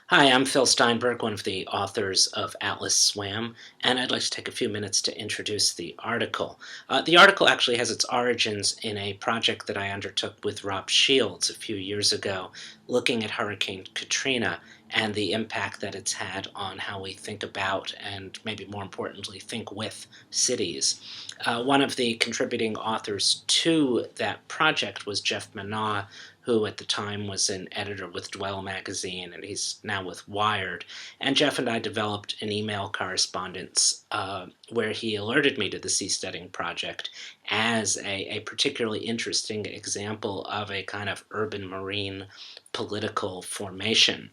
Hi, I'm Phil Steinberg, one of the authors of Atlas Swam, and I'd like to take a few minutes to introduce the article. The article actually has its origins in a project that I undertook with Rob Shields a few years ago, looking at Hurricane Katrina and the impact that it's had on how we think about and maybe more importantly, think with cities. One of the contributing authors to that project was Jeff Manaugh, who at the time was an editor with Dwell magazine, and he's now with Wired. And Jeff and I developed an email correspondence where he alerted me to the Seasteading Project as a particularly interesting example of a kind of urban marine political formation.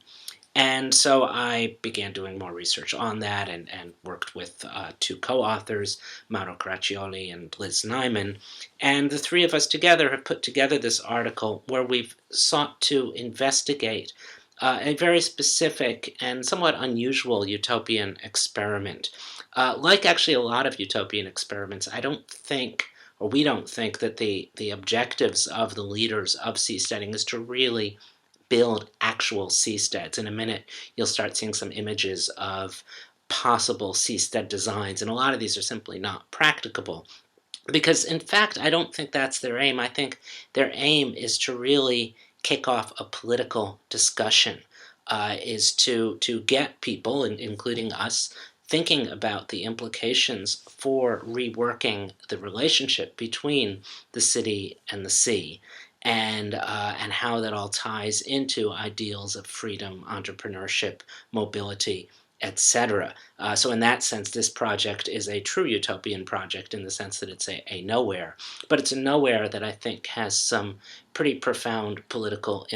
And so I began doing more research on that and worked with two co-authors, Mauro Caraccioli and Liz Nyman. And the three of us together have put together this article where we've sought to investigate a very specific and somewhat unusual utopian experiment. Like actually a lot of utopian experiments, I don't think, or we don't think, that the objectives of the leaders of seasteading is to really build actual seasteads. In a minute, you'll start seeing some images of possible seastead designs, and a lot of these are simply not practicable. Because, in fact, I don't think that's their aim. I think their aim is to really kick off a political discussion, is to get people, including us, thinking about the implications for reworking the relationship between the city and the sea, and how that all ties into ideals of freedom, entrepreneurship, mobility, etc. So in that sense, this project is a true utopian project in the sense that it's a nowhere, but it's a nowhere that I think has some pretty profound political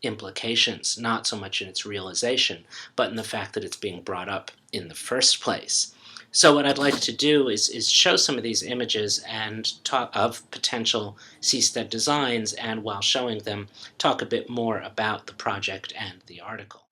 implications, not so much in its realization, but in the fact that it's being brought up in the first place. So what I'd like to do is show some of these images and talk of potential seastead designs, and while showing them, talk a bit more about the project and the article.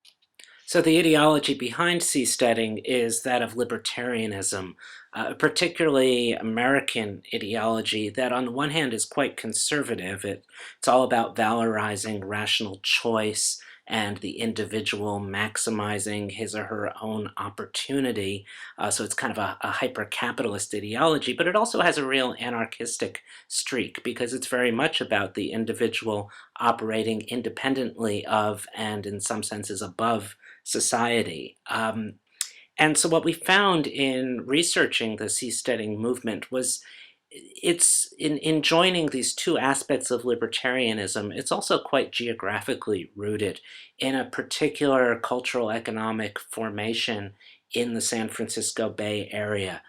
So the ideology behind seasteading is that of libertarianism, a particularly American ideology that on the one hand is quite conservative. It's all about valorizing rational choice and the individual maximizing his or her own opportunity. So it's kind of a hyper-capitalist ideology, but it also has a real anarchistic streak because it's very much about the individual operating independently of and in some senses above society. And so what we found in researching the seasteading movement was it's in joining these two aspects of libertarianism, it's also quite geographically rooted in a particular cultural economic formation in the San Francisco Bay Area,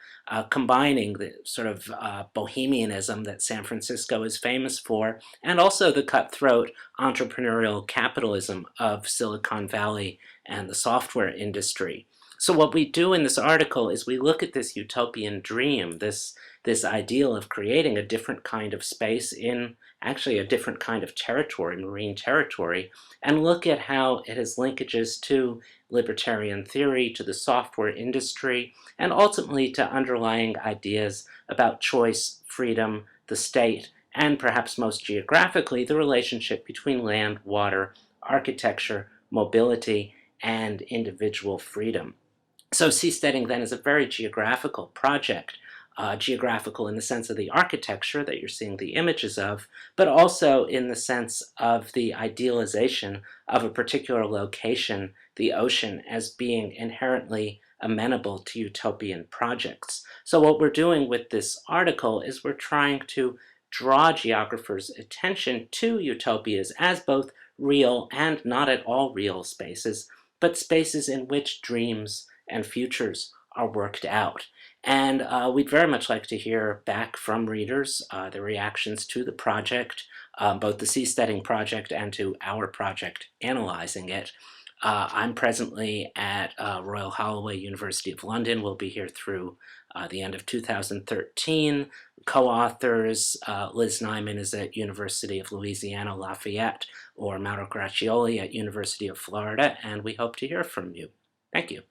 combining the sort of bohemianism that San Francisco is famous for, and also the cutthroat entrepreneurial capitalism of Silicon Valley and the software industry. So what we do in this article is we look at this utopian dream, this ideal of creating a different kind of space in actually a different kind of territory, marine territory, and look at how it has linkages to libertarian theory, to the software industry, and ultimately to underlying ideas about choice, freedom, the state, and perhaps most geographically, the relationship between land, water, architecture, mobility, and individual freedom. So seasteading then is a very geographical project, geographical in the sense of the architecture that you're seeing the images of, but also in the sense of the idealization of a particular location, the ocean, as being inherently amenable to utopian projects. So what we're doing with this article is we're trying to draw geographers' attention to utopias as both real and not at all real spaces, but spaces in which dreams and futures are worked out. And we'd very much like to hear back from readers, their reactions to the project, both the Seasteading project and to our project analyzing it. I'm presently at Royal Holloway, University of London. We'll be here through the end of 2013. Co-authors, Liz Nyman is at University of Louisiana Lafayette, or Mauro Graccioli at University of Florida, and we hope to hear from you. Thank you.